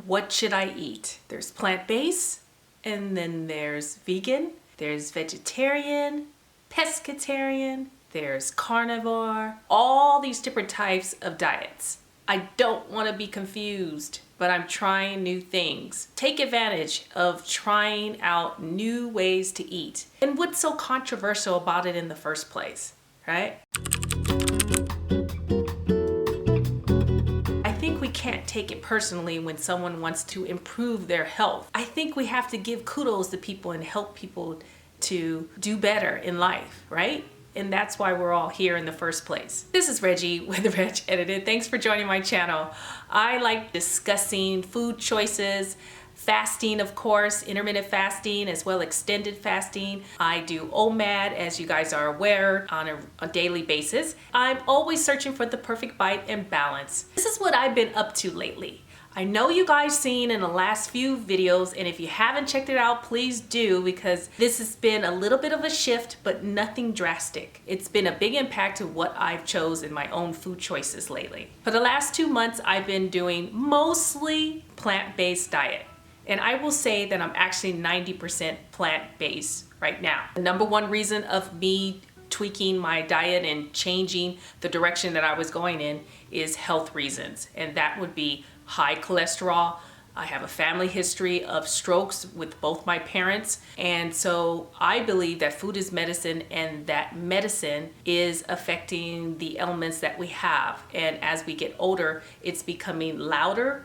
What should I eat? There's plant-based, and then there's vegan, there's vegetarian, pescatarian, there's carnivore, all these different types of diets. I don't want to be confused, but I'm trying new things. Take advantage of trying out new ways to eat. And what's so controversial about it in the first place, right? I think we can't take it personally when someone wants to improve their health. I think we have to give kudos to people and help people to do better in life, right? And that's why we're all here in the first place. This is Reggie with the Reg Edited. Thanks for joining my channel. I like discussing food choices, fasting, of course, intermittent fasting, as well extended fasting. I do OMAD, as you guys are aware, on a daily basis. I'm always searching for the perfect bite and balance. This is what I've been up to lately. I know you guys seen in the last few videos, and if you haven't checked it out, please do, because this has been a little bit of a shift, but nothing drastic. It's been a big impact to what I've chose in my own food choices lately. For the last 2 months, I've been doing mostly plant-based diet. And I will say that I'm actually 90% plant-based right now. The number one reason of me tweaking my diet and changing the direction that I was going in is health reasons. And that would be high cholesterol. I have a family history of strokes with both my parents. And so I believe that food is medicine, and that medicine is affecting the elements that we have. And as we get older, it's becoming louder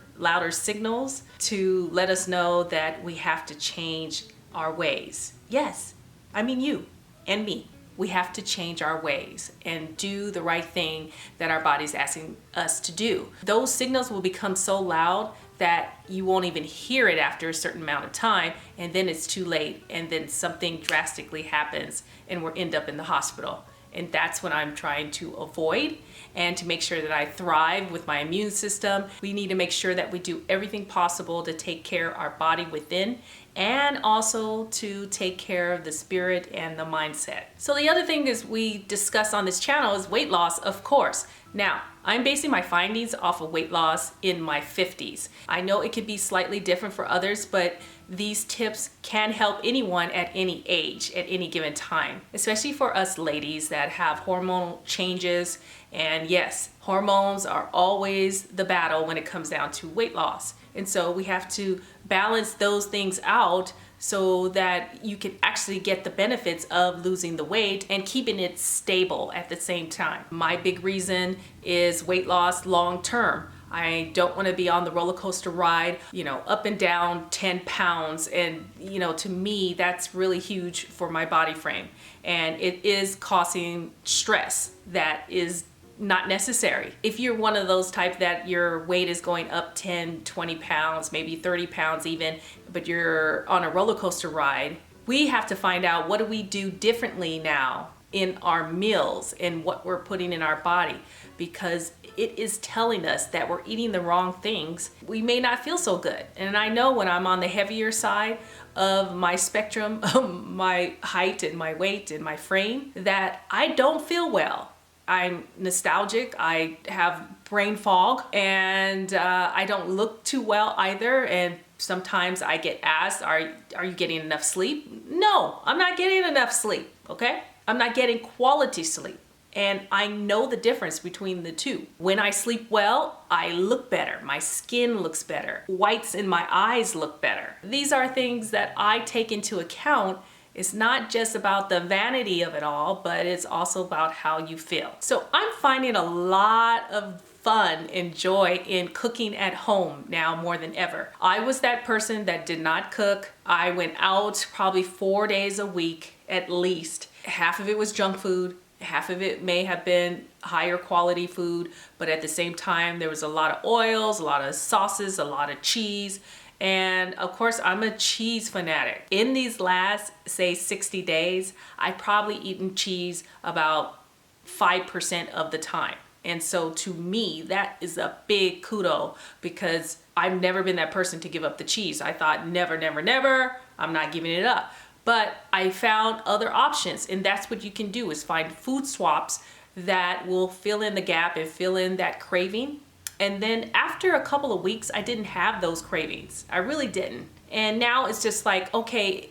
signals to let us know that we have to change our ways. Yes, I mean you and me. We have to change our ways and do the right thing that our body's asking us to do. Those signals will become so loud that you won't even hear it after a certain amount of time, and then it's too late, and then something drastically happens and we'll end up in the hospital. And that's what I'm trying to avoid, and to make sure that I thrive with my immune system. We need to make sure that we do everything possible to take care of our body within, and also to take care of the spirit and the mindset. So the other thing is we discuss on this channel is weight loss, of course. Now, I'm basing my findings off of weight loss in my 50s. I know it could be slightly different for others, but these tips can help anyone at any age, at any given time, especially for us ladies that have hormonal changes. And yes, hormones are always the battle when it comes down to weight loss. And so we have to balance those things out so that you can actually get the benefits of losing the weight and keeping it stable at the same time. My big reason is weight loss long term. I don't want to be on the roller coaster ride, up and down 10 pounds. And, to me, that's really huge for my body frame. And it is causing stress that is not necessary. If you're one of those type that your weight is going up 10, 20 pounds, maybe 30 pounds even, but you're on a roller coaster ride, we have to find out what do we do differently now in our meals and what we're putting in our body, because it is telling us that we're eating the wrong things. We may not feel so good. And I know when I'm on the heavier side of my spectrum, my height and my weight and my frame, that I don't feel well. I'm nostalgic, I have brain fog, and I don't look too well either. And sometimes I get asked, are you getting enough sleep? No, I'm not getting enough sleep, okay? I'm not getting quality sleep. And I know the difference between the two. When I sleep well, I look better. My skin looks better. Whites in my eyes look better. These are things that I take into account. It's not just about the vanity of it all, but it's also about how you feel. So I'm finding a lot of fun and joy in cooking at home now more than ever. I was that person that did not cook. I went out probably 4 days a week at least. Half of it was junk food. Half of it may have been higher quality food, but at the same time, there was a lot of oils, a lot of sauces, a lot of cheese. And of course, I'm a cheese fanatic. In these last, say, 60 days, I've probably eaten cheese about 5% of the time. And so to me, that is a big kudo, because I've never been that person to give up the cheese. I thought never, never, never, I'm not giving it up. But I found other options, and that's what you can do, is find food swaps that will fill in the gap and fill in that craving. And then after a couple of weeks, I didn't have those cravings. I really didn't. And now it's just like, okay,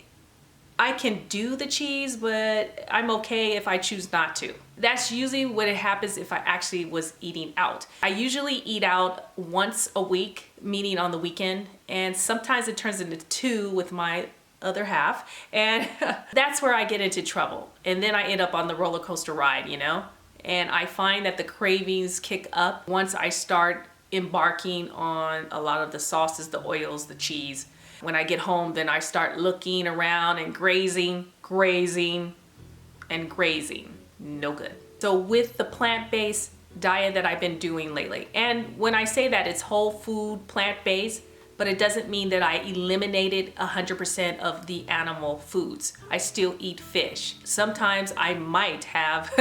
I can do the cheese, but I'm okay if I choose not to. That's usually what it happens if I actually was eating out. I usually eat out once a week, meaning on the weekend, and sometimes it turns into 2 with my other half, and that's where I get into trouble. And then I end up on the roller coaster ride, you know? And I find that the cravings kick up once I start embarking on a lot of the sauces, the oils, the cheese. When I get home, then I start looking around and grazing, and grazing. No good. So with the plant-based diet that I've been doing lately, and when I say that, it's whole food, plant-based, but it doesn't mean that I eliminated 100% of the animal foods. I still eat fish. Sometimes I might have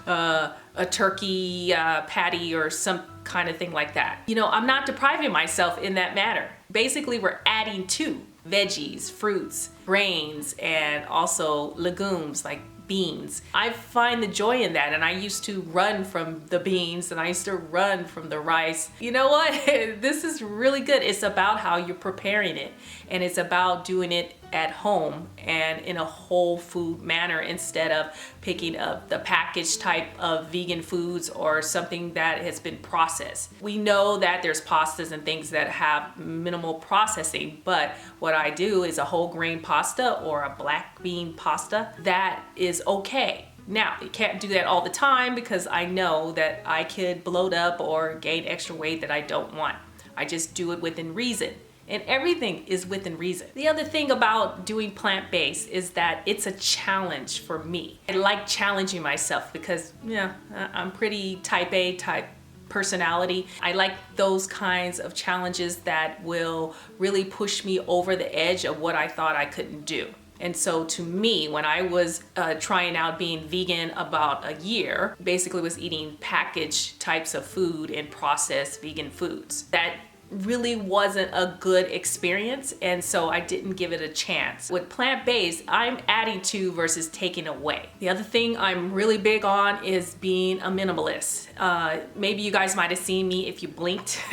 a turkey patty or some kind of thing like that. You know, I'm not depriving myself in that matter. Basically, we're adding to veggies, fruits, grains, and also legumes like beans. I find the joy in that, and I used to run from the beans and I used to run from the rice. You know what? This is really good. It's about how you're preparing it, and it's about doing it at home and in a whole food manner instead of picking up the packaged type of vegan foods or something that has been processed. We know that there's pastas and things that have minimal processing, but what I do is a whole grain pasta or a black bean pasta that is okay. Now, you can't do that all the time because I know that I could bloat up or gain extra weight that I don't want. I just do it within reason. And everything is within reason. The other thing about doing plant-based is that it's a challenge for me. I like challenging myself because, yeah, I'm pretty type A type personality. I like those kinds of challenges that will really push me over the edge of what I thought I couldn't do. And so to me, when I was trying out being vegan about a year, basically was eating packaged types of food and processed vegan foods. That really wasn't a good experience, and so I didn't give it a chance. With plant-based, I'm adding to versus taking away. The other thing I'm really big on is being a minimalist. Maybe you guys might have seen me if you blinked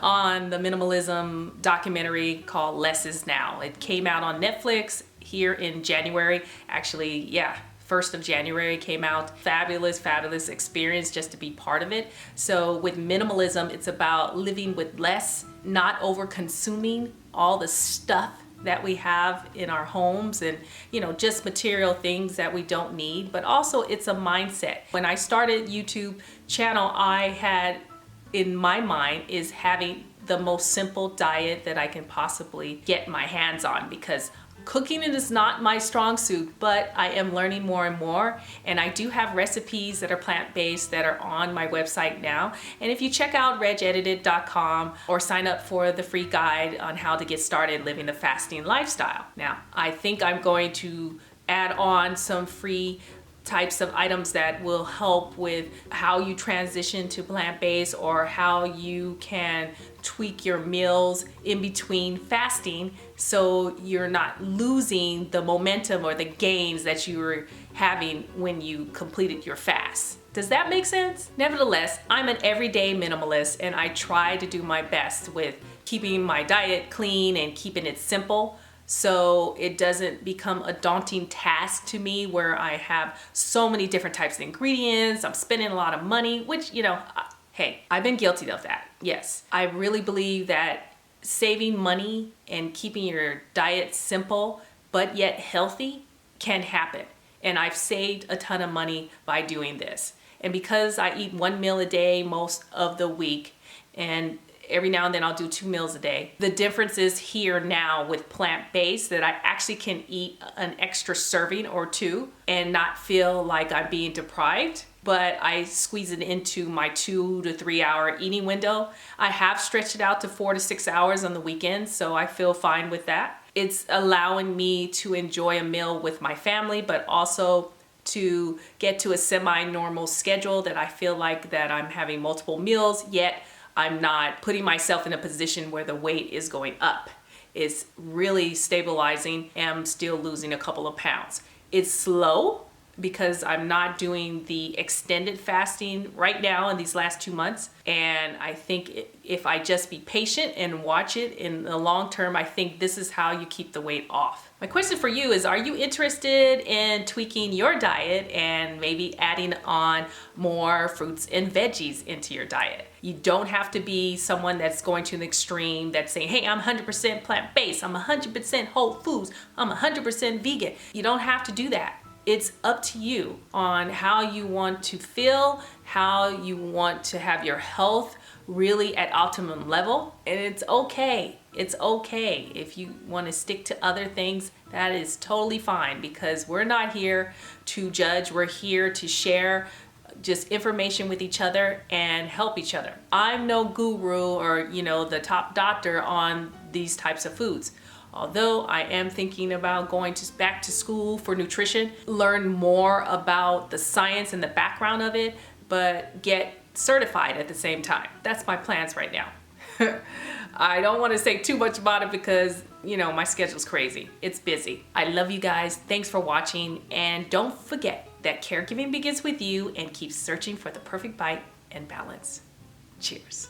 on the Minimalism documentary called Less Is Now. It came out on Netflix here in January. Actually, yeah, 1st of January came out. Fabulous experience just to be part of it. So with minimalism, it's about living with less, not over consuming all the stuff that we have in our homes and, you know, just material things that we don't need, but also it's a mindset. When I started YouTube channel, I had in my mind is having the most simple diet that I can possibly get my hands on, because cooking is not my strong suit, but I am learning more and more, and I do have recipes that are plant-based that are on my website now. And if you check out regedited.com or sign up for the free guide on how to get started living the fasting lifestyle. Now, I think I'm going to add on some free types of items that will help with how you transition to plant-based or how you can tweak your meals in between fasting so you're not losing the momentum or the gains that you were having when you completed your fast. Does that make sense? Nevertheless, I'm an everyday minimalist, and I try to do my best with keeping my diet clean and keeping it simple, so it doesn't become a daunting task to me where I have so many different types of ingredients. I'm spending a lot of money, which, you know, hey, I've been guilty of that. Yes, I really believe that saving money and keeping your diet simple but yet healthy can happen. And I've saved a ton of money by doing this. And because I eat 1 meal a day most of the week, and every now and then I'll do 2 meals a day. The difference is here now with plant-based that I actually can eat an extra serving or 2 and not feel like I'm being deprived, but I squeeze it into my 2 to 3 hour eating window. I have stretched it out to 4 to 6 hours on the weekends, so I feel fine with that. It's allowing me to enjoy a meal with my family, but also to get to a semi-normal schedule that I feel like that I'm having multiple meals, yet I'm not putting myself in a position where the weight is going up. It's really stabilizing, and I'm still losing a couple of pounds. It's slow, because I'm not doing the extended fasting right now in these last 2 months. And I think if I just be patient and watch it in the long term, I think this is how you keep the weight off. My question for you is, are you interested in tweaking your diet and maybe adding on more fruits and veggies into your diet? You don't have to be someone that's going to an extreme that's saying, hey, I'm 100% plant-based, I'm 100% whole foods, I'm 100% vegan. You don't have to do that. It's up to you on how you want to feel, how you want to have your health really at optimum level. And it's okay. It's okay if you want to stick to other things. That is totally fine, because we're not here to judge. We're here to share just information with each other and help each other. I'm no guru or, the top doctor on these types of foods. Although I am thinking about going back to school for nutrition, learn more about the science and the background of it, but get certified at the same time. That's my plans right now. I don't want to say too much about it because, my schedule's crazy. It's busy. I love you guys. Thanks for watching. And don't forget that caregiving begins with you, and keep searching for the perfect bite and balance. Cheers.